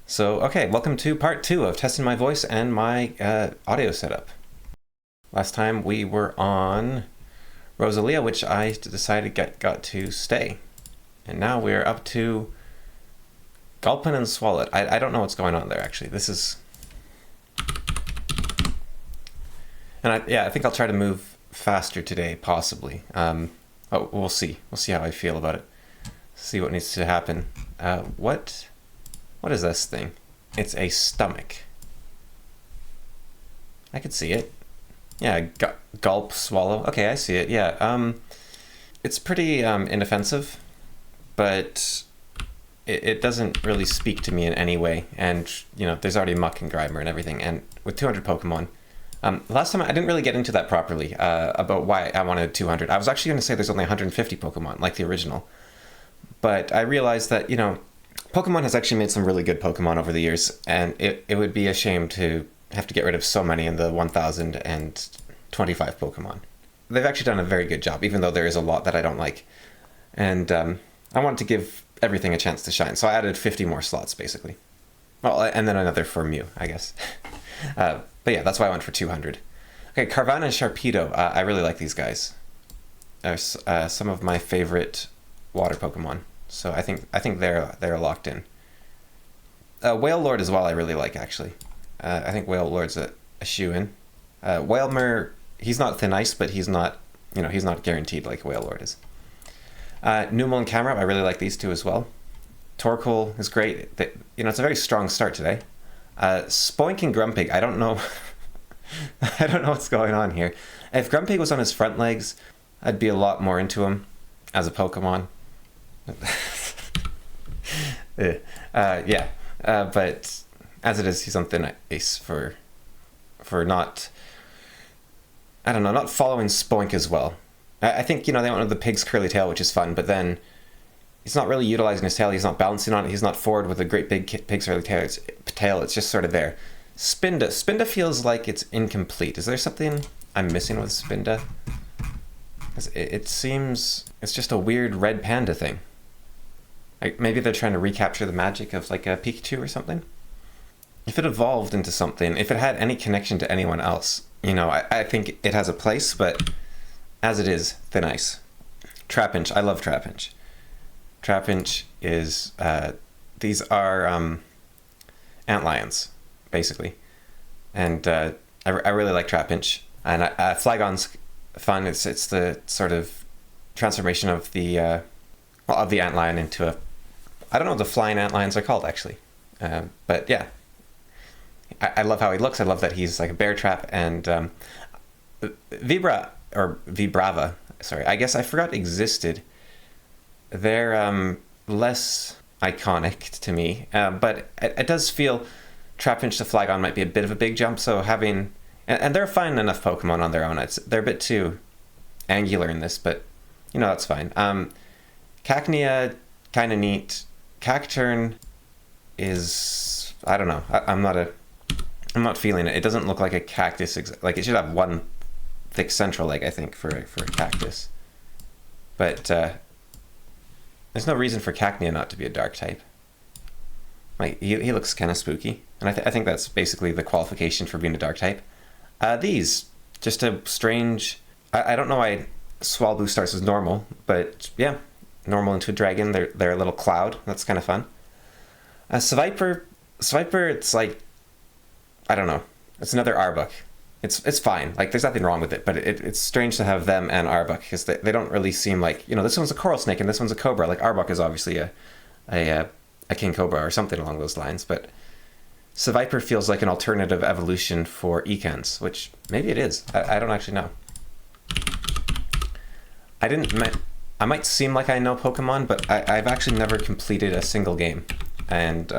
So, okay, welcome to part 2 of testing my voice and my audio setup. Last time we were on Rosalia, which I decided got to stay. And now we're up to Gulpin and Swallow. I don't know what's going on there, actually. This is... And I think I'll try to move faster today, possibly. We'll see. We'll see how I feel about it. See what needs to happen. What is this thing? It's a stomach. I could see it. Yeah, gulp, swallow. Okay, I see it. Yeah, it's pretty inoffensive, but it doesn't really speak to me in any way. And, you know, there's already Muck and Grimer and everything. And with 200 Pokemon, last time I didn't really get into that properly, about why I wanted 200. I was actually going to say there's only 150 Pokemon, like the original. But I realized that, you know, Pokemon has actually made some really good Pokemon over the years, and it would be a shame to have to get rid of so many in the 1,025 Pokemon. They've actually done a very good job, even though there is a lot that I don't like. And I wanted to give everything a chance to shine, so I added 50 more slots, basically. Well, and then another for Mew, I guess. But yeah, that's why I went for 200. Okay, Carvanha and Sharpedo. I really like these guys. They're some of my favorite water Pokemon. So I think they're locked in. Whale Lord as well I really like, actually. I think Whale Lord's a shoe-in. Whalmer, he's not Thin Ice, but he's not guaranteed like Whale Lord is. Numel and Camerupt, I really like these two as well. Torkoal is great. It's a very strong start today. Spoink and Grumpig, I don't know. I don't know what's going on here. If Grumpig was on his front legs, I'd be a lot more into him as a Pokemon. But as it is, he's on Thin Ice for not following Spoink as well. I think, they went with the pig's curly tail, which is fun, but then he's not really utilizing his tail. He's not balancing on it. He's not forward with a great big pig's curly tail. It's just sort of there. Spinda feels like it's incomplete. Is there something I'm missing with Spinda? It seems it's just a weird red panda thing. Maybe they're trying to recapture the magic of like a Pikachu or something. If it evolved into something, if it had any connection to anyone else, I think it has a place, but as it is, Thin Ice. Trapinch, I love Trapinch. Trapinch is, these are antlions, basically. And I really like Trapinch. And Flygon's fun. It's the sort of transformation of the antlion into a... I don't know what the flying antlions are called, actually. But yeah. I love how he looks. I love that he's like a bear trap. And Vibrava, sorry, I guess I forgot existed. They're less iconic to me. But it does feel Trapinch to Flygon might be a bit of a big jump. So having... And they're fine enough Pokemon on their own. They're a bit too angular in this, but, that's fine. Cacnea, kind of neat. Cacturn is... I don't know. I'm not feeling it. It doesn't look like a cactus. Like, it should have one thick central leg, I think, for a cactus. But there's no reason for Cacnea not to be a dark type. Like, he looks kind of spooky. And I think that's basically the qualification for being a dark type. These, just a strange... I don't know why Swallow starts as normal, but yeah, normal into a dragon. They're a little cloud. That's kind of fun. Seviper, it's like... I don't know. It's another Arbok. It's fine. Like, there's nothing wrong with it, but it's strange to have them and Arbok, because they don't really seem like... this one's a coral snake and this one's a cobra. Like, Arbok is obviously a king cobra or something along those lines, but... Seviper feels like an alternative evolution for Ekans, which maybe it is. I don't actually know. I might seem like I know Pokemon, but I've actually never completed a single game. And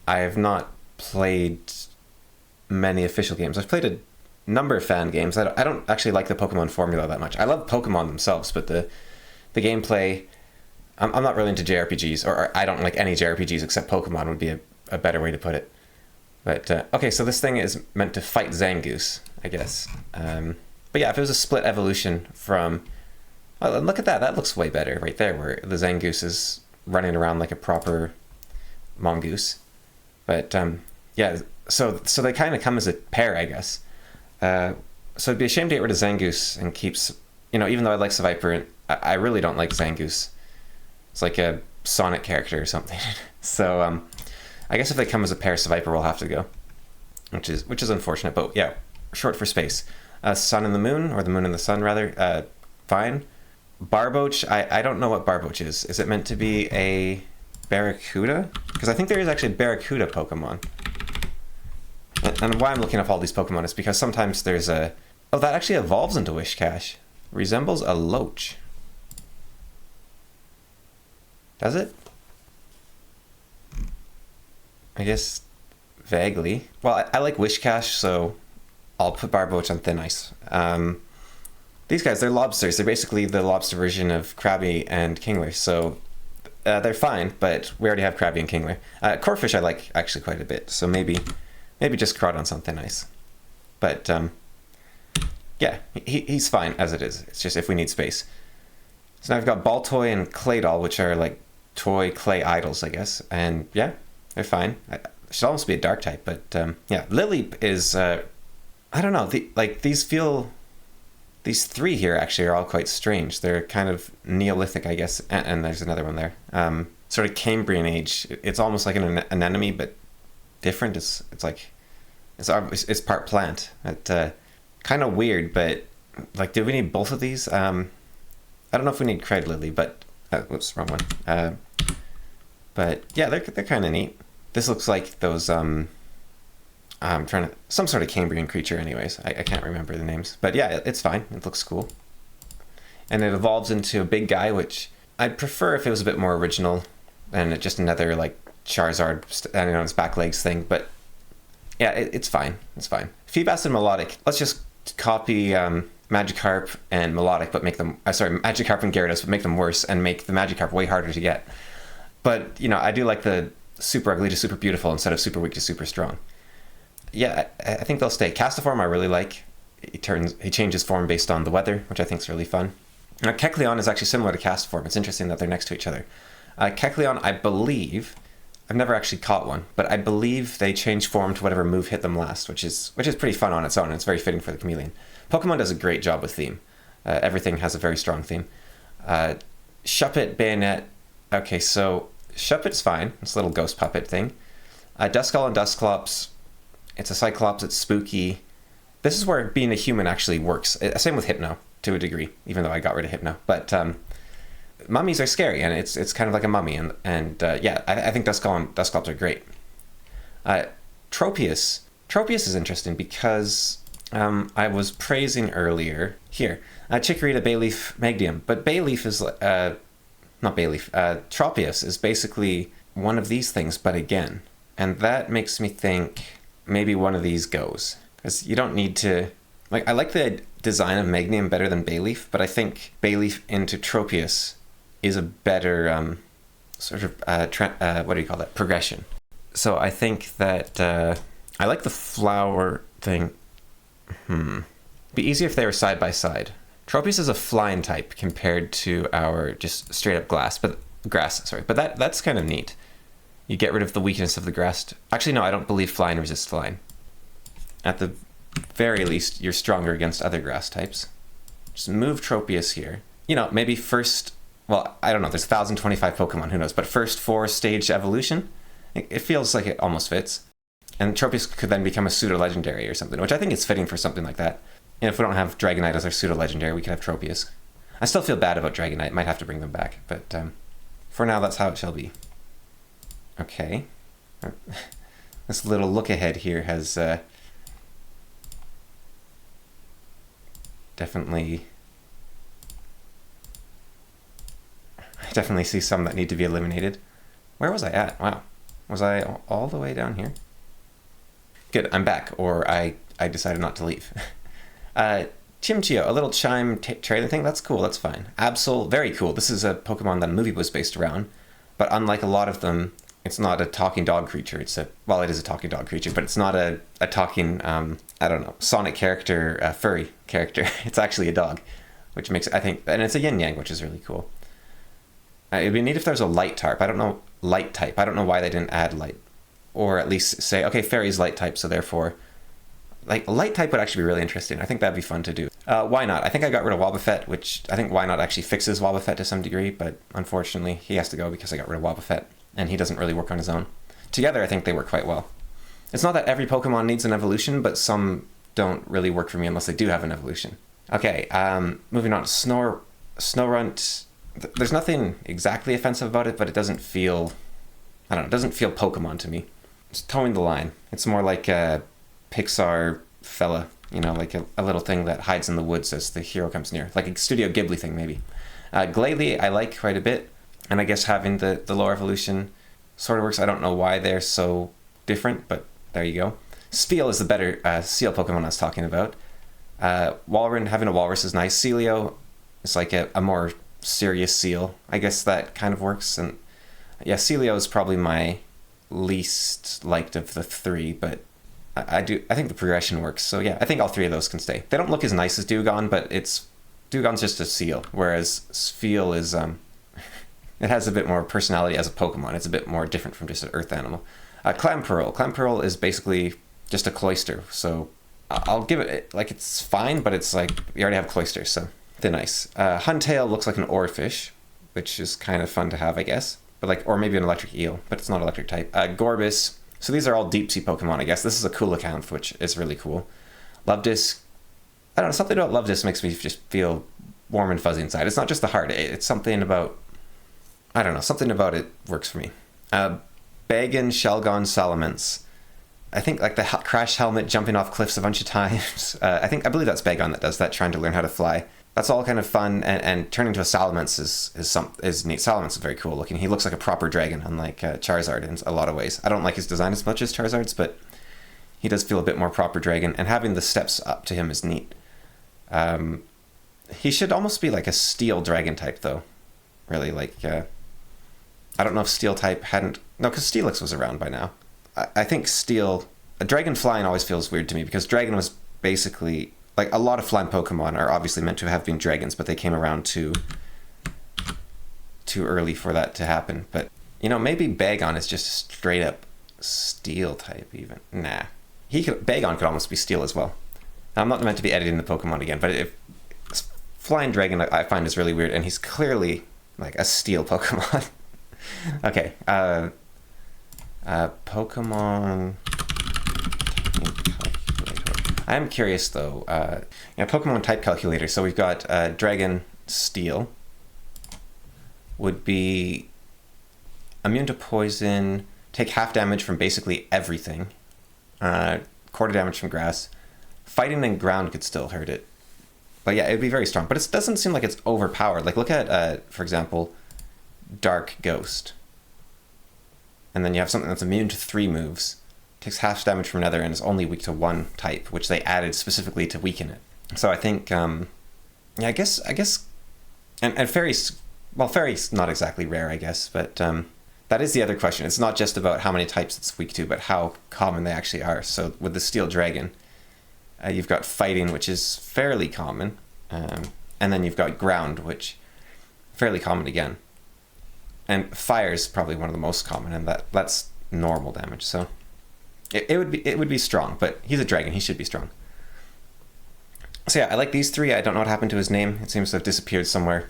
I have not played many official games. I've played a number of fan games. I don't actually like the Pokemon formula that much. I love Pokemon themselves, but the gameplay... I'm not really into JRPGs, or I don't like any JRPGs except Pokemon would be a better way to put it. But, okay, so this thing is meant to fight Zangoose, I guess. But yeah, if it was a split evolution from... Oh, look at that. That looks way better right there, where the Zangoose is running around like a proper mongoose. But yeah, so they kind of come as a pair, I guess. So it'd be a shame to get rid of Zangoose and keeps, even though I like Seviper, I really don't like Zangoose. It's like a Sonic character or something. So I guess if they come as a pair, Seviper will have to go, which is unfortunate. But yeah, short for space. Sun and the Moon, or the Moon and the Sun rather. Fine. Barboach, I don't know what Barboach is. Is it meant to be a Barracuda? Because I think there is actually a Barracuda Pokemon. And why I'm looking up all these Pokemon is because sometimes there's a... Oh, that actually evolves into Wishcash. Resembles a Loach. Does it? I guess vaguely. Well, I like Wishcash, so I'll put Barboach on thin ice. These guys, they're lobsters. They're basically the lobster version of Krabby and Kingler, so they're fine, but we already have Krabby and Kingler. Corphish I like actually quite a bit, so maybe just Crawdon's on thin ice. But yeah, he's fine as it is. It's just if we need space. So now I've got Baltoy and Claydol, which are like toy clay idols, I guess. And yeah, they're fine. Should almost be a dark type, but yeah, Lily is I don't know. These three here actually are all quite strange. They're kind of Neolithic, I guess, and there's another one there. Sort of Cambrian age. It's almost like an anemone, but different. It's part plant. Kind of weird, but like, do we need both of these? I don't know if we need Craig Lily, but whoops, wrong one. But yeah, they're kind of neat. This looks like those I'm trying to... Some sort of Cambrian creature anyways. I can't remember the names. But yeah, it's fine. It looks cool. And it evolves into a big guy, which I'd prefer if it was a bit more original and just another, like, Charizard standing on its back legs thing. But yeah, it's fine. It's fine. Feebas and Melodic. Let's just copy Magikarp and Melodic, but make them... Magikarp and Gyarados, but make them worse and make the Magikarp way harder to get. But, I do like the super ugly to super beautiful instead of super weak to super strong. Yeah, I think they'll stay. Castiform I really like. He changes form based on the weather, which I think is really fun. Now, Kecleon is actually similar to Castiform. It's interesting that they're next to each other. Kecleon, I believe, I've never actually caught one, but I believe they change form to whatever move hit them last, which is pretty fun on its own, and it's very fitting for the chameleon. Pokemon does a great job with theme. Everything has a very strong theme. Shuppet, Bayonet. Okay, so Shuppet's fine. It's a little ghost puppet thing. Duskull and Dusclops. It's a Cyclops, it's spooky. This is where being a human actually works. Same with Hypno, to a degree, even though I got rid of Hypno. But mummies are scary, and it's kind of like a mummy. And yeah, I think Duskull and Dusclops are great. Tropius. Tropius is interesting because I was praising earlier... Here, Chikorita, Bayleaf, Magdium. But Bayleaf is... not Bayleaf. Tropius is basically one of these things, but again. And that makes me think... maybe one of these goes, because you don't need to... Like, I like the design of Magnium better than Bayleaf, but I think Bayleaf into Tropius is a better what do you call that? Progression. So I think that I like the flower thing. Be easier if they were side by side. Tropius is a flying type compared to our just straight up grass, but that's kind of neat. You get rid of the weakness of the grass. Actually, no, I don't believe flying resists flying. At the very least, you're stronger against other grass types. Just move Tropius here. Maybe first... Well, I don't know. There's 1,025 Pokemon. Who knows? But first 4-stage evolution? It feels like it almost fits. And Tropius could then become a pseudo-legendary or something, which I think is fitting for something like that. If we don't have Dragonite as our pseudo-legendary, we could have Tropius. I still feel bad about Dragonite. Might have to bring them back. But for now, that's how it shall be. Okay. This little look ahead here has definitely... I definitely see some that need to be eliminated. Where was I at? Wow. Was I all the way down here? Good, I'm back, or I decided not to leave. Chimchio, a little chime trailer thing. That's cool, that's fine. Absol, very cool. This is a Pokemon that a movie was based around, but unlike a lot of them, it's not a talking dog creature. It is a talking dog creature, but it's not a talking, I don't know, Sonic character, furry character. It's actually a dog, which makes, I think, and it's a yin-yang, which is really cool. It'd be neat if there's a light tarp. I don't know light type. I don't know why they didn't add light. Or at least say, okay, fairy's light type, so therefore... Like, light type would actually be really interesting. I think that'd be fun to do. Why not? I think I got rid of Wobbuffet, which I think Why Not actually fixes Wobbuffet to some degree, but unfortunately he has to go because I got rid of Wobbuffet, and he doesn't really work on his own. Together, I think they work quite well. It's not that every Pokemon needs an evolution, but some don't really work for me unless they do have an evolution. Okay, moving on to Snorunt. There's nothing exactly offensive about it, but it doesn't feel... I don't know, it doesn't feel Pokemon to me. It's towing the line. It's more like a Pixar fella, you know, like a little thing that hides in the woods as the hero comes near. Like a Studio Ghibli thing, maybe. Glalie, I like quite a bit. And I guess having the lower evolution sort of works. I don't know why they're so different, but there you go. Spheal is the better seal Pokemon I was talking about. Walrein, having a walrus is nice. Celio is like a more serious seal. I guess that kind of works. And yeah, Celio is probably my least liked of the three, but I think the progression works. So yeah, I think all three of those can stay. They don't look as nice as Dewgong, but Dewgong's just a seal, whereas Spheal is it has a bit more personality as a Pokemon. It's a bit more different from just an earth animal. Clamperl is basically just a Cloyster, so I'll give it, like, it's fine, but it's like, you already have Cloysters, so they're nice. Huntail looks like an Oarfish, which is kind of fun to have, I guess. But like, or maybe an electric eel, but it's not electric type. Gorbis. So these are all deep sea Pokemon, I guess. This is a cool account, which is really cool. Luvdisc. I don't know, something about Luvdisc makes me just feel warm and fuzzy inside. It's not just the heart. It's something about, I don't know, something about it works for me. Bagon, Shelgon, Salamence. I think like the crash helmet jumping off cliffs a bunch of times. I believe that's Bagon that does that, trying to learn how to fly. That's all kind of fun, and turning to a Salamence is neat. Salamence is very cool looking. He looks like a proper dragon, unlike Charizard in a lot of ways. I don't like his design as much as Charizard's, but he does feel a bit more proper dragon, and having the steps up to him is neat. He should almost be like a steel dragon type, though. Really, like, I don't know if steel type hadn't... No, because Steelix was around by now. I think steel... A dragon flying always feels weird to me, because dragon was basically... Like, a lot of flying Pokemon are obviously meant to have been dragons, but they came around too early for that to happen. But, you know, maybe Bagon is just straight up steel type even. Nah. Bagon could almost be steel as well. I'm not meant to be editing the Pokemon again, but if flying dragon I find is really weird, and he's clearly like a steel Pokemon. Okay. Pokemon... I am curious, though. Pokemon type calculator. So we've got Dragon Steel. Would be immune to poison, take half damage from basically everything, quarter damage from grass. Fighting and ground could still hurt it. But yeah, it would be very strong. But it doesn't seem like it's overpowered. Like, look at, for example, Dark Ghost. And then you have something that's immune to 3 moves. Takes half damage from another and is only weak to 1 type, which they added specifically to weaken it. So I think, yeah, I guess, and Fairy's, well, Fairy's not exactly rare, I guess, but that is the other question. It's not just about how many types it's weak to, but how common they actually are. So with the Steel Dragon, you've got Fighting, which is fairly common, and then you've got Ground, which fairly common again. And Fire is probably one of the most common, and that's normal damage, so... It would be strong, but he's a dragon. He should be strong. So yeah, I like these 3. I don't know what happened to his name. It seems to have disappeared somewhere.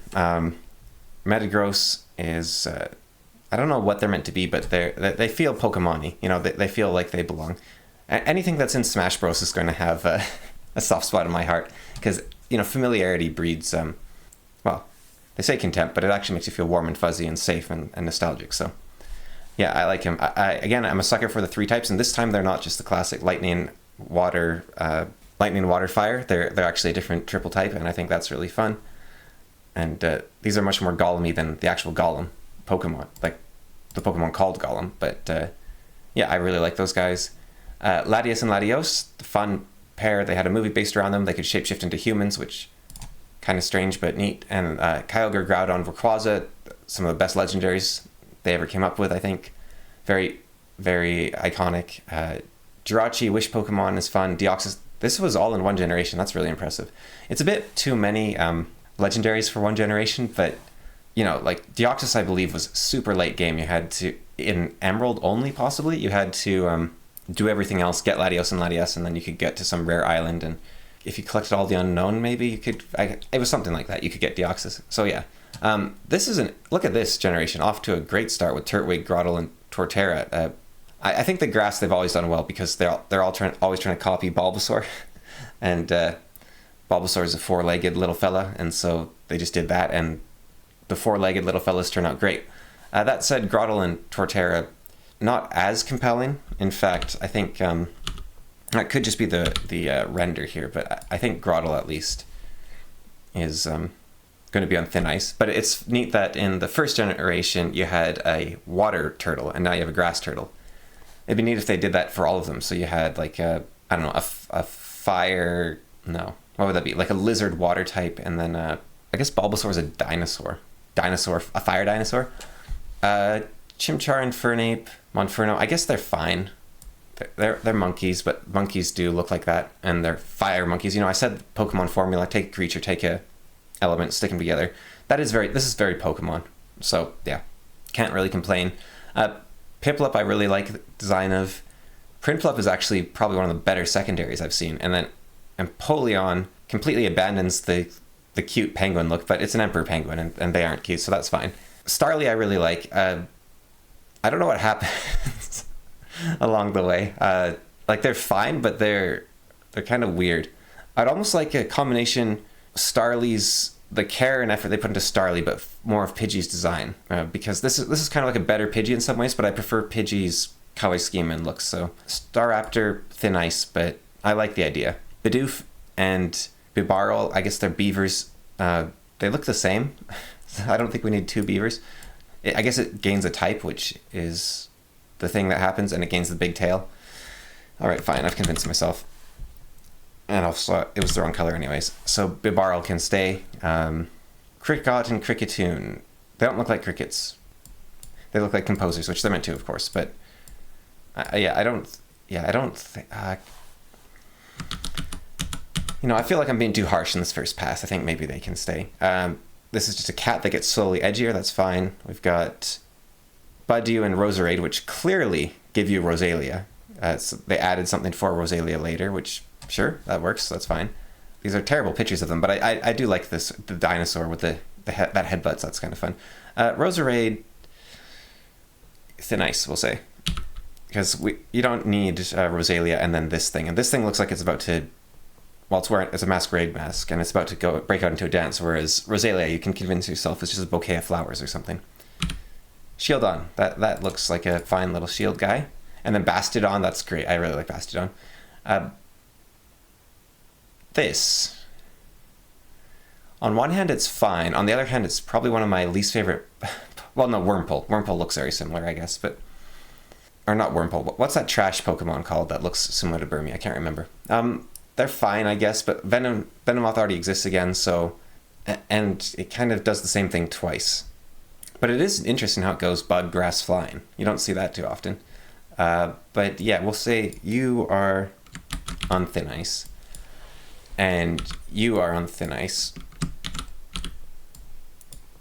Metagross is... I don't know what they're meant to be, but they feel Pokemon-y. You know, they feel like they belong. Anything that's in Smash Bros. Is going to have a soft spot in my heart. Because, you know, familiarity breeds... well, they say contempt, but it actually makes you feel warm and fuzzy and safe and nostalgic, so... Yeah, I like him. Again, I'm a sucker for the 3 types, and this time they're not just the classic lightning, water, fire. They're actually a different triple type, and I think that's really fun. And these are much more Golem-y than the actual Golem Pokemon, like the Pokemon called Golem. But yeah, I really like those guys. Latios and Latios, the fun pair. They had a movie based around them. They could shapeshift into humans, which kind of strange but neat. And Kyogre, Groudon, Rayquaza, some of the best legendaries they ever came up with, I think. Very, very iconic. Jirachi, Wish Pokemon is fun. Deoxys, this was all in 1 generation. That's really impressive. It's a bit too many legendaries for 1 generation, but you know, like Deoxys, I believe, was super late game. You had to, in Emerald only, possibly, you had to do everything else, get Latios and Latias, and then you could get to some rare island. And if you collected all the unknown, maybe you could, it was something like that. You could get Deoxys. So yeah, this is look at this generation, off to a great start with Turtwig, Grotle, and Torterra. I think the grass they've always done well because they're always trying to copy Bulbasaur, and Bulbasaur is a four-legged little fella, and so they just did that, and the four-legged little fellas turn out great. That said, Grotle and Torterra, not as compelling. In fact, I think that could just be the render here, but I think Grotle at least is going to be on thin ice. But it's neat that in the first generation you had a water turtle, and now you have a grass turtle. It'd be neat if they did that for all of them. So you had like I don't know, a fire. No, what would that be? Like a lizard water type, and then I guess Bulbasaur is a dinosaur. A fire dinosaur. Chimchar and Fernape, Monferno, I guess they're fine. They're monkeys, but monkeys do look like that, and they're fire monkeys. You know, I said Pokemon formula: take a creature, take a element, stick them together. This is very Pokemon. So yeah, can't really complain. Piplup, I really like the design of. Prinplup is actually probably one of the better secondaries I've seen, and then Empoleon completely abandons the cute penguin look, but it's an emperor penguin, and they aren't cute, so that's fine. Starly I really like. I don't know what happens along the way. Like they're fine, but they're kind of weird. I'd almost like a combination Starly's, the care and effort they put into Starly, but more of Pidgey's design, because this is kind of like a better Pidgey in some ways, but I prefer Pidgey's color scheme and looks. So Staraptor, thin ice, but I like the idea. Bidoof and Bibarel, I guess they're beavers. They look the same. I don't think we need two beavers. I guess it gains a type, which is the thing that happens, and it gains the big tail. All right, fine. I've convinced myself. And also, it was the wrong color anyways. So Bibarel can stay. Cricket and Cricketoon. They don't look like crickets. They look like composers, which they're meant to, of course. But I don't think. You know, I feel like I'm being too harsh in this first pass. I think maybe they can stay. This is just a cat that gets slowly edgier. That's fine. We've got Budew and Roserade, which clearly give you Rosalia. So they added something for Rosalia later, which, sure, that works. That's fine. These are terrible pictures of them, but I do like the dinosaur with that headbutts. That's kind of fun. Roserade, thin ice, we'll say. Because you don't need Rosalia and then this thing. And this thing looks like it's about to... Well, it's a masquerade mask, and it's about to break out into a dance, whereas Rosalia, you can convince yourself it's just a bouquet of flowers or something. Shieldon, that looks like a fine little shield guy. And then Bastodon, that's great. I really like Bastodon. This. On one hand, it's fine. On the other hand, it's probably one of my least favorite... Well, no, Wurmple. Wurmple looks very similar, I guess, but... Or not Wurmple. What's that trash Pokemon called that looks similar to Burmy? I can't remember. They're fine, I guess, but Venomoth already exists again, so... And it kind of does the same thing twice. But it is interesting how it goes bug, grass, flying. You don't see that too often. But yeah, we'll say you are on thin ice. And you are on thin ice.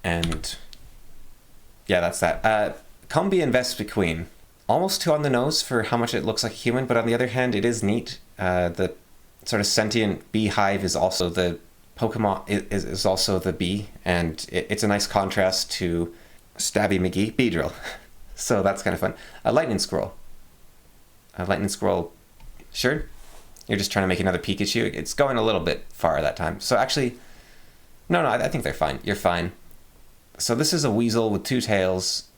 And yeah, that's that. Combee and Vespiquen. Almost too on the nose for how much it looks like a human, but on the other hand, it is neat. The sort of sentient beehive is also the Pokemon, is also the bee, and it's a nice contrast to Stabby McGee, Beedrill. So that's kind of fun. A Lightning Squirrel. Sure. You're just trying to make another Pikachu. It's going a little bit far that time. So actually, no, I think they're fine. You're fine. So this is a weasel with two tails,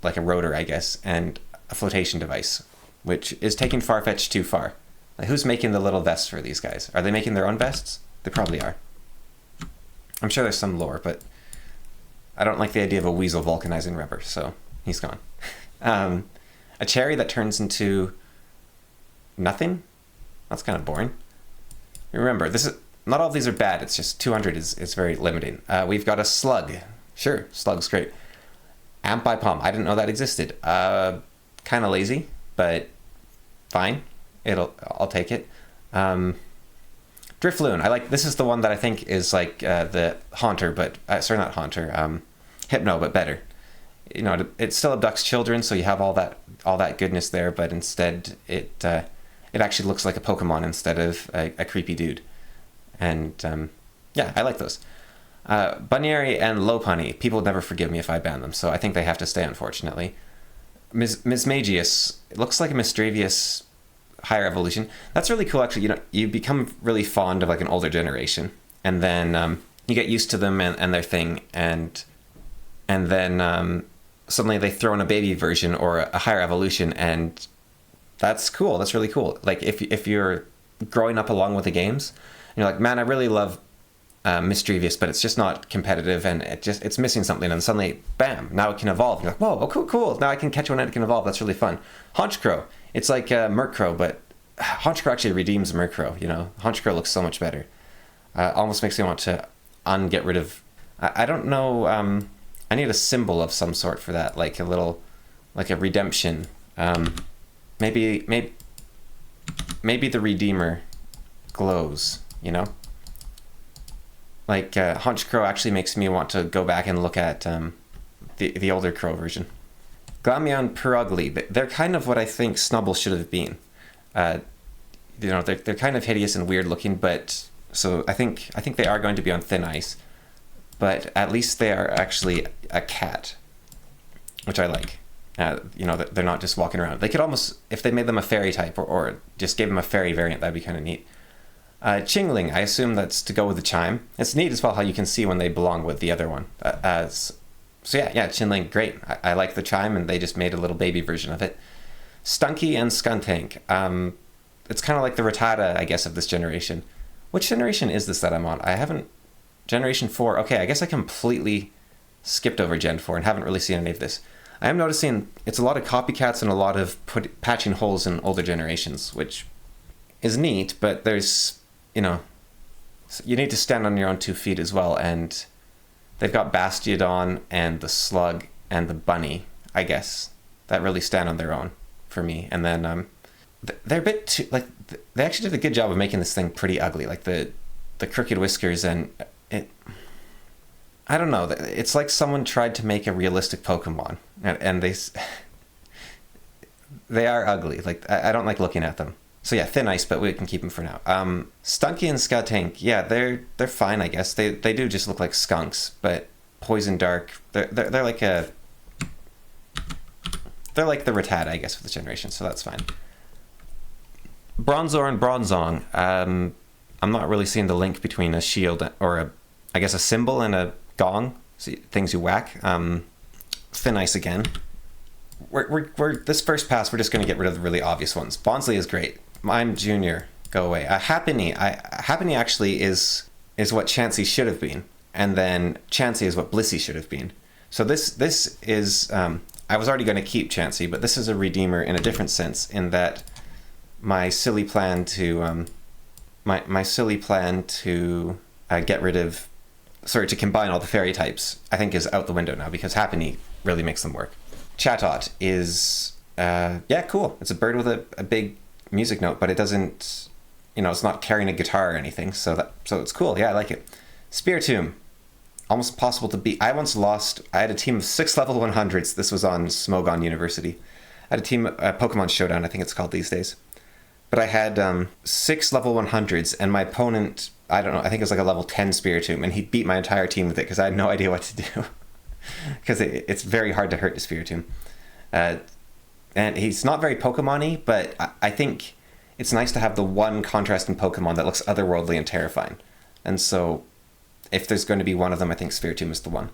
like a rotor, I guess, and a flotation device, which is taking Farfetch'd too far. Like, who's making the little vests for these guys? Are they making their own vests? They probably are. I'm sure there's some lore, but I don't like the idea of a weasel vulcanizing rubber, so he's gone. A cherry that turns into nothing? That's kind of boring. Remember, not all of these are bad, it's just 200 is very limiting. We've got a slug. Sure, slug's great. Ampipom, I didn't know that existed. Kind of lazy, but fine. I'll take it. Drifloon, this is the one that I think is like the Haunter, but sorry, not Haunter. Hypno, but better. You know, it still abducts children, so you have all that goodness there, but instead it actually looks like a Pokemon instead of a creepy dude. And yeah, I like those. Bunyary and Lopunny, people would never forgive me if I ban them, so I think they have to stay, unfortunately. Mismagius, it looks like a Misdrevious higher evolution. That's really cool, actually. You know, you become really fond of like an older generation, and then you get used to them and their thing, and then suddenly they throw in a baby version or a higher evolution, and that's cool. That's really cool. Like if you're growing up along with the games, you're like, man, I really love Misdrevious, but it's just not competitive, and it's missing something, and suddenly, bam, now it can evolve. You're like, whoa, oh, cool. Now I can catch one and it can evolve. That's really fun. Honchkrow, it's like Murkrow, but Honchkrow actually redeems Murkrow. You know, Honchkrow looks so much better. Almost makes me want to get rid of. I don't know. I need a symbol of some sort for that, like a redemption. Maybe the Redeemer glows. You know. Like, Honchkrow actually makes me want to go back and look at the older Crow version. Glameon Purugly, they're kind of what I think Snubbull should have been. You know, they're kind of hideous and weird looking, but so I think they are going to be on thin ice. But at least they are actually a cat, which I like. You know, they're not just walking around. They could almost, if they made them a fairy type or just gave them a fairy variant, that'd be kind of neat. Chingling, I assume that's to go with the chime. It's neat as well how you can see when they belong with the other one. So yeah, Chingling, great. I like the chime, and they just made a little baby version of it. Stunky and Skuntank. It's kind of like the Rattata, I guess, of this generation. Which generation is this that I'm on? I haven't... Generation 4. Okay, I guess I completely skipped over Gen 4 and haven't really seen any of this. I am noticing it's a lot of copycats and a lot of patching holes in older generations, which is neat, but there's... You know, you need to stand on your own 2 feet as well, and they've got Bastiodon and the Slug and the Bunny, I guess, that really stand on their own for me. And then they're a bit too, like, they actually did a good job of making this thing pretty ugly, like the crooked whiskers, and it, I don't know, it's like someone tried to make a realistic Pokemon, and they are ugly. Like, I don't like looking at them. So yeah, thin ice, but we can keep them for now. Stunky and Skuntank, yeah, they're fine, I guess. They do just look like skunks, but Poison Dark, they're like the Rattata, I guess, for this generation, so that's fine. Bronzor and Bronzong, I'm not really seeing the link between a shield or I guess a symbol and a gong, so things you whack. Thin ice again. We're this first pass, we're just going to get rid of the really obvious ones. Bonsly is great. I'm Junior. Go away. Happiny. Happiny actually is what Chansey should have been, and then Chansey is what Blissey should have been. So this is I was already going to keep Chansey, but this is a redeemer in a different sense, in that my silly plan to get rid of, to combine all the fairy types, I think is out the window now, because Happiny really makes them work. Chatot is yeah, cool. It's a bird with a big music note, but it doesn't, you know, it's not carrying a guitar or anything, so it's cool. Yeah, I like it. Spiritomb, almost impossible to beat. I had a team of 6 level 100s. This was on Smogon University. I had a team, Pokemon Showdown, I think it's called these days. But I had 6 level 100s, and my opponent, I don't know, I think it was like a level 10 Spiritomb, and he beat my entire team with it because I had no idea what to do. Because it's very hard to hurt the Spiritomb. And he's not very Pokemon-y, but I think it's nice to have the one contrasting Pokemon that looks otherworldly and terrifying. And so, if there's going to be one of them, I think Spiritomb is the one.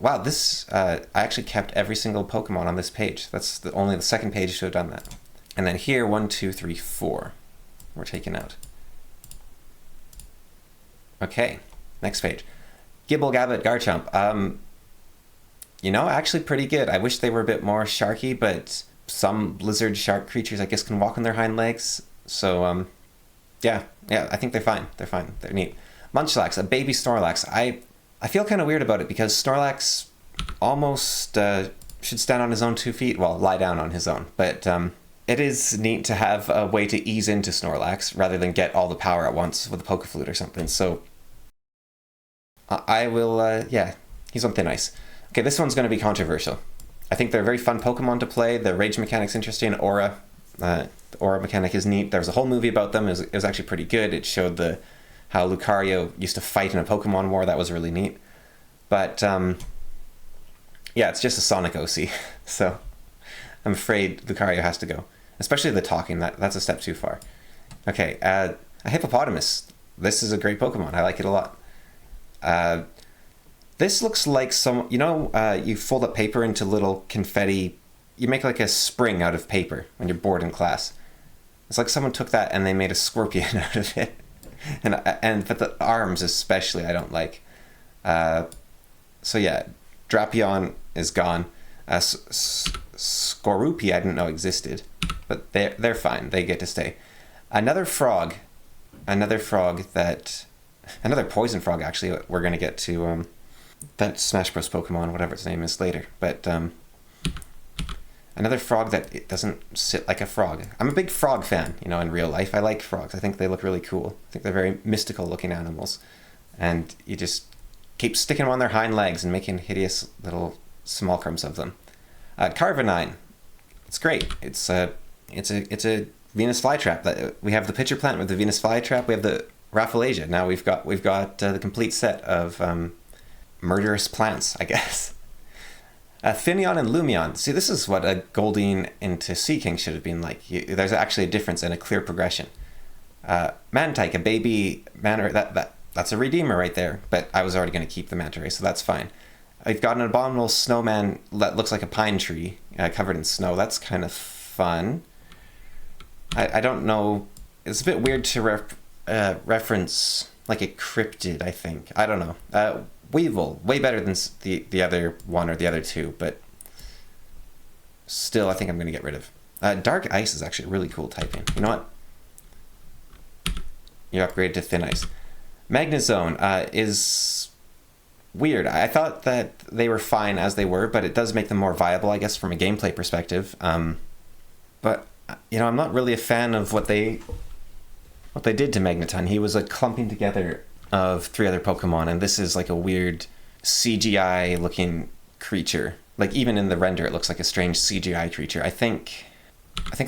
Wow, this, I actually kept every single Pokemon on this page. That's only the second page to have done that. And then here, 1, 2, 3, 4. We're taken out. Okay, next page. Gibble, Gabbit, Garchomp. You know, actually pretty good. I wish they were a bit more sharky, but some lizard shark creatures, I guess, can walk on their hind legs. So, yeah, I think they're fine. They're fine. They're neat. Munchlax, a baby Snorlax. I feel kind of weird about it because Snorlax almost should stand on his own 2 feet. Well, lie down on his own. But it is neat to have a way to ease into Snorlax rather than get all the power at once with a Pokeflute or something. So I will, yeah, he's on thin ice. Okay, this one's going to be controversial. I think they're very fun Pokemon to play. The rage mechanic's interesting. Aura. The Aura mechanic is neat. There was a whole movie about them. It was actually pretty good. It showed how Lucario used to fight in a Pokemon war. That was really neat. But, yeah, it's just a Sonic OC. So I'm afraid Lucario has to go. Especially the talking. That's a step too far. Okay, a hippopotamus. This is a great Pokemon. I like it a lot. This looks like you fold up paper into little confetti. You make like a spring out of paper when you're bored in class. It's like someone took that and they made a scorpion out of it. But the arms especially I don't like. So yeah, Drapion is gone. Skorupi I didn't know existed, but they're fine. They get to stay. Another poison frog actually. We're gonna get to that Smash Bros. Pokemon, whatever its name is, later. But another frog that it doesn't sit like a frog. I'm a big frog fan, in real life. I like frogs. I think they look really cool. I think they're very mystical looking animals. And you just keep sticking them on their hind legs and making hideous little smallcrums of them. Carvanine. It's great. It's a Venus flytrap. We have the pitcher plant with the Venus flytrap. We have the Rafflesia. Now we've got the complete set of murderous plants, I guess. Finneon and Lumion. See, this is what a Goldeen into Seaking should have been like. There's actually a difference and a clear progression. Mantike, a baby Manta. That's a Redeemer right there, but I was already going to keep the Manta Ray, so that's fine. I've got an abominable snowman that looks like a pine tree covered in snow. That's kind of fun. I don't know. It's a bit weird to reference like a cryptid, I think. I don't know. Weevil, way better than the other one or the other two, but still I think I'm going to get rid of. Dark Ice is actually a really cool typing. You know what? You upgrade to Thin Ice. Magnezone is weird. I thought that they were fine as they were, but it does make them more viable, I guess, from a gameplay perspective. But I'm not really a fan of what they did to Magneton. He was a clumping together of 3 other Pokemon, and this is like a weird CGI looking creature. Like even in the render it looks like a strange CGI creature. I think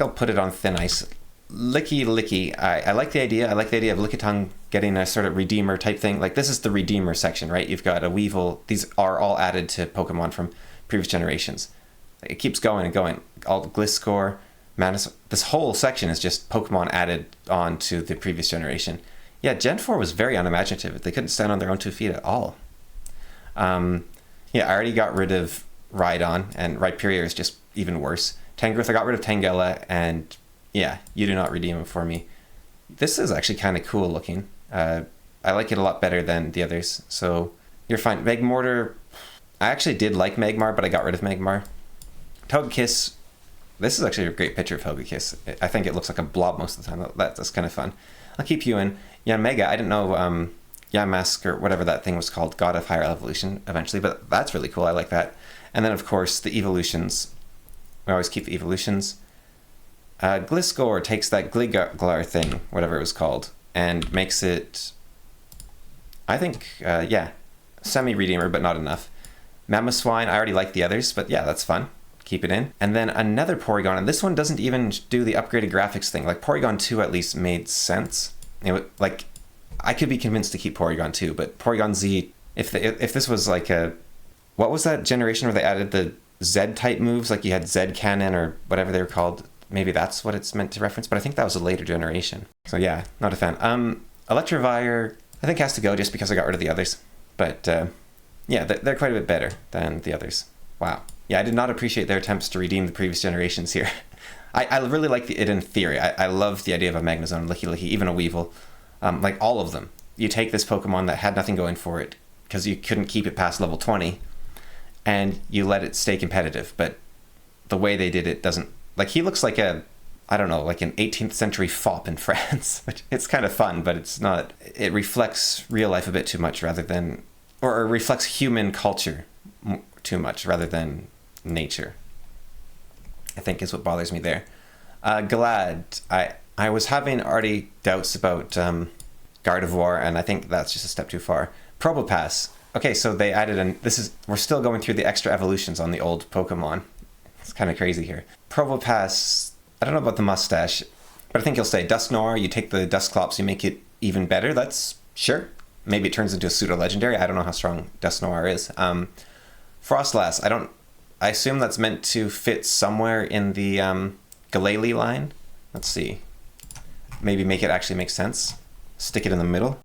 I'll put it on Thin Ice. Licky. I like the idea. I like the idea of Lickitung getting a sort of Redeemer type thing. Like this is the Redeemer section, right? You've got a Weevil. These are all added to Pokemon from previous generations. It keeps going and going. All Gliscor, Mantis. This whole section is just Pokemon added on to the previous generation. Yeah, Gen 4 was very unimaginative. They couldn't stand on their own 2 feet at all. I already got rid of Rhydon, and Rhyperior is just even worse. Tangrowth, I got rid of Tangela, and yeah, you do not redeem him for me. This is actually kind of cool looking. I like it a lot better than the others, so you're fine. Magmortar, I actually did like Magmar, but I got rid of Magmar. Togekiss, this is actually a great picture of Togekiss. I think it looks like a blob most of the time. That's kind of fun. I'll keep you in. Yanmega, I didn't know Yamask or whatever that thing was called got a higher evolution eventually, but that's really cool. I like that. And then, of course, the evolutions. We always keep the evolutions. Gliscor takes that Gligar thing, whatever it was called, and makes it, I think, semi-redeemer, but not enough. Mamoswine, I already like the others, but yeah, that's fun. Keep it in. And then another Porygon, and this one doesn't even do the upgraded graphics thing. Like Porygon 2 at least made sense. Like I could be convinced to keep Porygon 2, but Porygon Z, if this was like what was that generation where they added the Z type moves, like you had Z Cannon or whatever they were called? Maybe that's what it's meant to reference, but I think that was a later generation. So yeah, not a fan. Electivire, I think has to go just because I got rid of the others. But yeah, they're quite a bit better than the others. Wow. Yeah, I did not appreciate their attempts to redeem the previous generations here. I really like it in theory. I love the idea of a Magnezone, Licky, even a Weevil. Like all of them. You take this Pokemon that had nothing going for it because you couldn't keep it past level 20 and you let it stay competitive. But the way they did it doesn't... Like he looks like like an 18th century fop in France. Which it's kind of fun, but it's not... It reflects real life a bit too much rather than... Or it reflects human culture too much rather than nature, I think is what bothers me there. Glad, I was having already doubts about Gardevoir, and I think that's just a step too far. Probopass, Okay, so they added we're still going through the extra evolutions on the old Pokemon. It's kind of crazy here. Probopass, I don't know about the mustache, but I think you'll say Dusknoir, you take the Dusclops, you make it even better. That's sure. Maybe it turns into a pseudo-legendary. I don't know how strong Dusknoir is. Frostlass, I assume that's meant to fit somewhere in the Glalie line. Let's see. Maybe make it actually make sense. Stick it in the middle.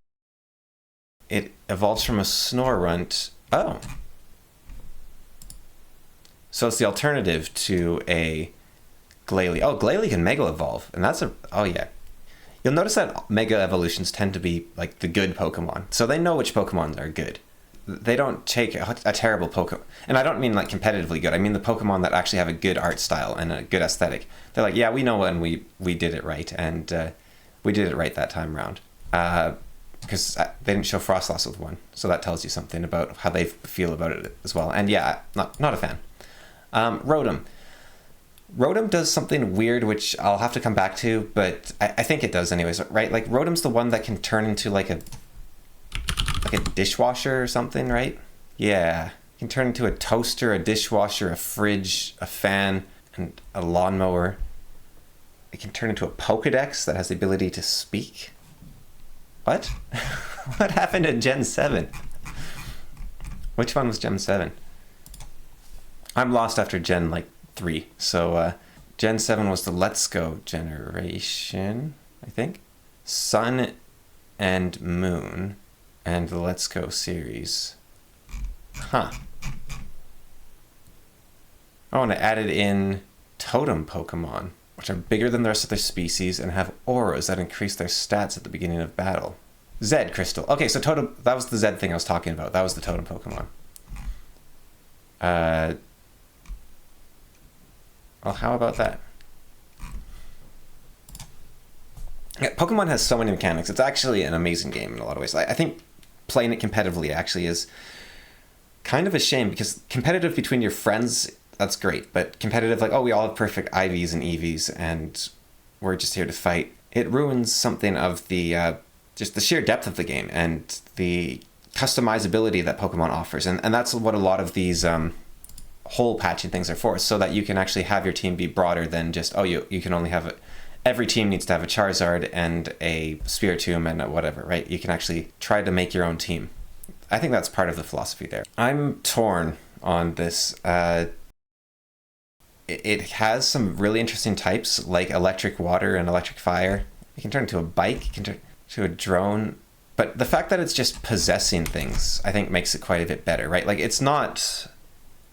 It evolves from a Snorunt. Oh. So it's the alternative to a Glalie. Oh, Glalie can Mega Evolve. And that's oh yeah. You'll notice that Mega Evolutions tend to be like the good Pokemon. So they know which Pokemon are good. They don't take a terrible Pokemon. And I don't mean like competitively good. I mean the Pokemon that actually have a good art style and a good aesthetic. They're like, yeah, we know when we did it right. And we did it right that time around. Because they didn't show Frostlass with one. So that tells you something about how they feel about it as well. And yeah, not a fan. Rotom. Rotom does something weird, which I'll have to come back to, but I think it does anyways, right? Like Rotom's the one that can turn into like a dishwasher or something, right? Yeah. It can turn into a toaster, a dishwasher, a fridge, a fan, and a lawnmower. It can turn into a Pokedex that has the ability to speak. What? What happened to Gen 7? Which one was Gen 7? I'm lost after Gen 3. So Gen 7 was the Let's Go generation, I think. Sun and Moon and the Let's Go series. Huh. Oh, and I added in Totem Pokemon, which are bigger than the rest of their species and have auras that increase their stats at the beginning of battle. Zed Crystal. Okay, so Totem, that was the Zed thing I was talking about. That was the Totem Pokemon. Well, how about that? Yeah, Pokemon has so many mechanics. It's actually an amazing game in a lot of ways. I think playing it competitively actually is kind of a shame, because competitive between your friends, that's great. But competitive, like, oh, we all have perfect IVs and EVs and we're just here to fight. It ruins something of the just the sheer depth of the game and the customizability that Pokemon offers. And that's what a lot of these hole patching things are for, so that you can actually have your team be broader than just, oh, you can only have every team needs to have a Charizard and a Spiritomb and a whatever, right? You can actually try to make your own team. I think that's part of the philosophy there. I'm torn on this. It has some really interesting types, like electric water and electric fire. It can turn into a bike, it can turn into a drone. But the fact that it's just possessing things, I think makes it quite a bit better, right? Like, it's not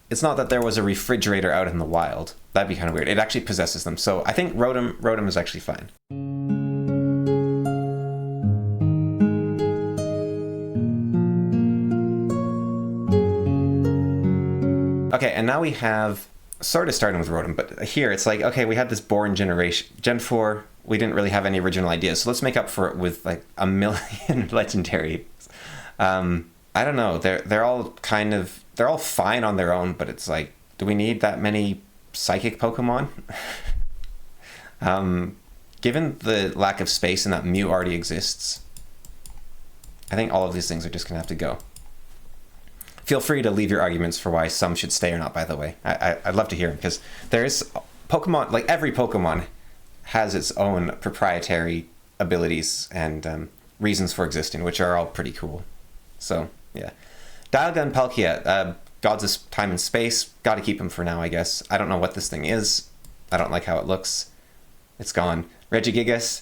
that there was a refrigerator out in the wild. That'd be kind of weird. It actually possesses them. So I think Rotom is actually fine. Okay, and now we have sort of starting with Rotom, but here it's like, okay, we had this boring generation. Gen 4, we didn't really have any original ideas, so let's make up for it with like a million legendaries. I don't know. They're all fine on their own, but it's like, do we need that many psychic Pokemon? Given the lack of space and that Mew already exists, I think all of these things are just gonna have to go. Feel free to leave your arguments for why some should stay or not, by the way. I'd love to hear them, because there is Pokemon, like every Pokemon has its own proprietary abilities and reasons for existing, which are all pretty cool. So, yeah. Dialga and Palkia, gods of time and space, gotta keep them for now, I guess. I don't know what this thing is. I don't like how it looks. It's gone. Regigigas,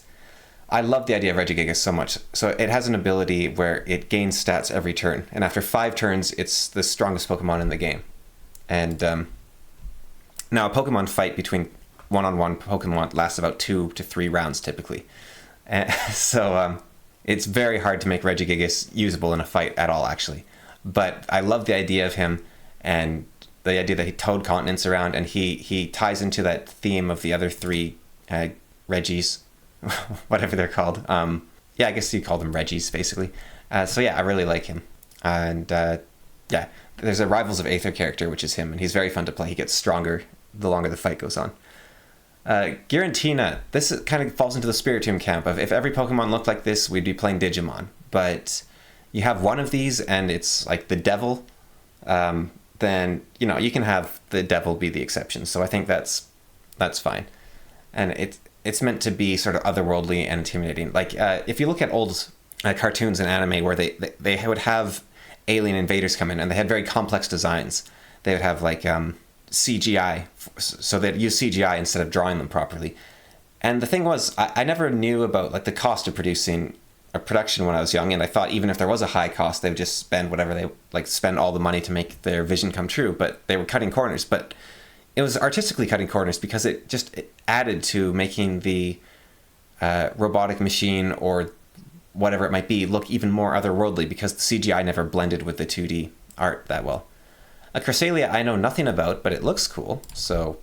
I love the idea of Regigigas so much. So it has an ability where it gains stats every turn, and after 5 turns, it's the strongest Pokemon in the game. And now a Pokemon fight between one-on-one Pokemon lasts about 2 to 3 rounds typically. And so it's very hard to make Regigigas usable in a fight at all, actually. But I love the idea of him, and the idea that he towed continents around, and he ties into that theme of the other 3 Reggies, whatever they're called. Yeah, I guess you call them Reggies, basically. So yeah, I really like him. And yeah, there's a Rivals of Aether character, which is him, and he's very fun to play. He gets stronger the longer the fight goes on. Giratina, this kind of falls into the Spiritomb camp of, if every Pokemon looked like this, we'd be playing Digimon. But you have one of these and it's like the devil, then, you know, you can have the devil be the exception. So I think that's fine. And it's meant to be sort of otherworldly and intimidating. Like, if you look at old cartoons and anime where they would have alien invaders come in and they had very complex designs. They would have like CGI, so they'd use CGI instead of drawing them properly. And the thing was, I never knew about like the cost of producing a production when I was young, and I thought even if there was a high cost, they would just spend whatever they like, spend all the money to make their vision come true. But they were cutting corners. But it was artistically cutting corners because it added to making the robotic machine or whatever it might be look even more otherworldly, because the CGI never blended with the 2D art that well. A Cresselia I know nothing about, but it looks cool. So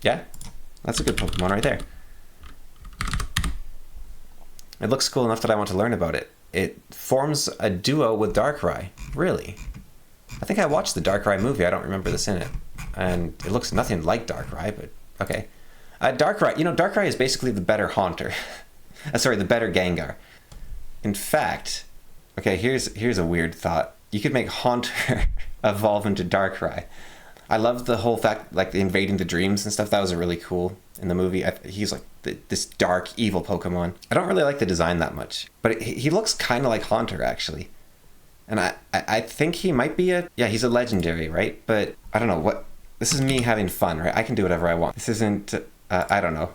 yeah, that's a good Pokemon right there. It looks cool enough that I want to learn about it. It forms a duo with Darkrai. Really? I think I watched the Darkrai movie. I don't remember this in it. And it looks nothing like Darkrai, but okay. Darkrai, you know, Darkrai is basically the better Haunter. Sorry, the better Gengar. In fact, okay, here's a weird thought. You could make Haunter evolve into Darkrai. I love the whole fact, like, the invading the dreams and stuff. That was really cool in the movie. He's like this dark, evil Pokemon. I don't really like the design that much, but he looks kind of like Haunter, actually. And I think he might be he's a legendary, right? But I don't know what. This is me having fun, right? I can do whatever I want. This isn't, I don't know,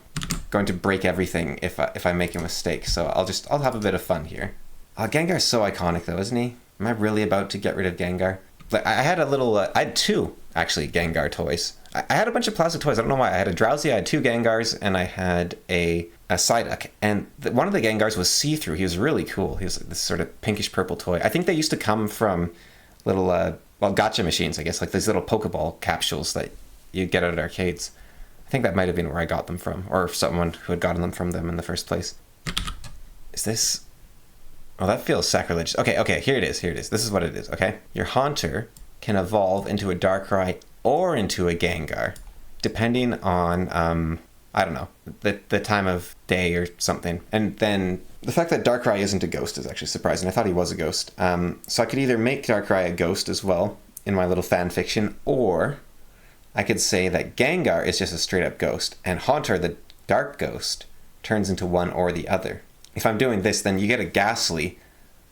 going to break everything if I make a mistake. So I'll have a bit of fun here. Gengar's so iconic though, isn't he? Am I really about to get rid of Gengar? Like, I had I had two, actually, Gengar toys. I had a bunch of plastic toys. I don't know why. I had a Drowsy, I had two Gengars, and I had a Psyduck. And one of the Gengars was see-through. He was really cool. He was this sort of pinkish purple toy. I think they used to come from little, gacha machines, I guess, like these little Pokeball capsules that you get at arcades. I think that might have been where I got them from, or someone who had gotten them from them in the first place. Is this... Oh, that feels sacrilegious. Okay, here it is. This is what it is, okay? Your Haunter can evolve into a Darkrai or into a Gengar, depending on, I don't know, the time of day or something. And then the fact that Darkrai isn't a ghost is actually surprising. I thought he was a ghost. So I could either make Darkrai a ghost as well in my little fan fiction, or I could say that Gengar is just a straight up ghost, and Haunter, the dark ghost, turns into one or the other. If I'm doing this, then you get a Ghastly.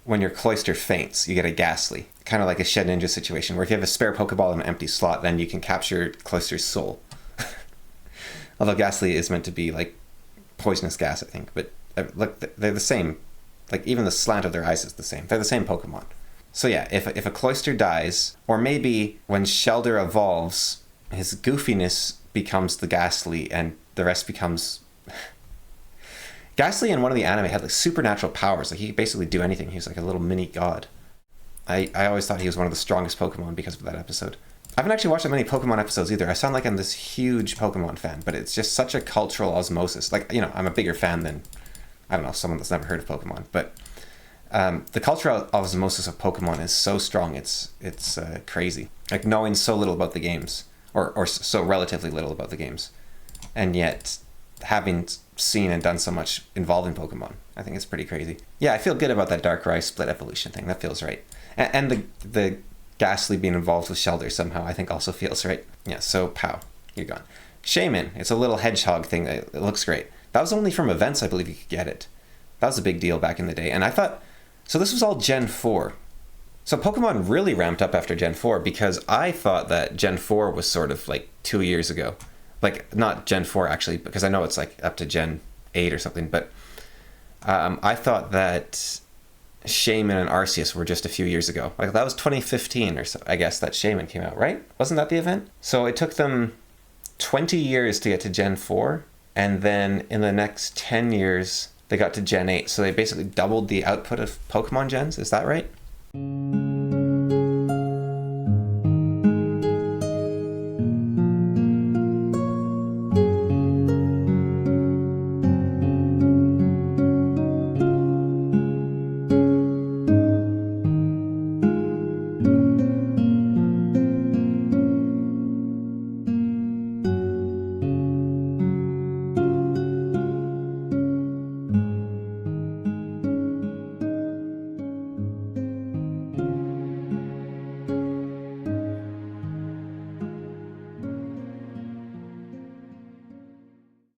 When your Cloyster faints, you get a Ghastly. Kind of like a Shed Ninja situation, where if you have a spare Pokeball in an empty slot, then you can capture Cloyster's soul. Although Ghastly is meant to be like poisonous gas, I think. But look, they're the same. Like, even the slant of their eyes is the same. They're the same Pokemon. So yeah, if a Cloyster dies, or maybe when Shellder evolves, his goofiness becomes the Ghastly, and the rest becomes... Ghastly in one of the anime had like supernatural powers. Like, he could basically do anything. He was like a little mini god. I always thought he was one of the strongest Pokemon because of that episode. I haven't actually watched that many Pokemon episodes either. I sound like I'm this huge Pokemon fan, but it's just such a cultural osmosis. Like, you know, I'm a bigger fan than, I don't know, someone that's never heard of Pokemon. But the cultural osmosis of Pokemon is so strong. It's crazy. Like, knowing so little about the games, or so relatively little about the games, and yet having seen and done so much involving Pokemon. I think it's pretty crazy. Yeah, I feel good about that Darkrai split evolution thing. That feels right. And the Ghastly being involved with Shellder somehow, I think also feels right. Yeah, so pow, you're gone. Shaman, it's a little hedgehog thing. It looks great. That was only from events, I believe you could get it. That was a big deal back in the day. And I thought, so this was all Gen 4. So Pokemon really ramped up after Gen 4, because I thought that Gen 4 was sort of like 2 years ago. Like, not Gen 4 actually, because I know it's like up to Gen 8 or something, but I thought that Shaman and Arceus were just a few years ago. Like, that was 2015 or so, I guess, that Shaman came out, right? Wasn't that the event? So it took them 20 years to get to Gen 4, and then in the next 10 years, they got to Gen 8. So they basically doubled the output of Pokemon gens, is that right?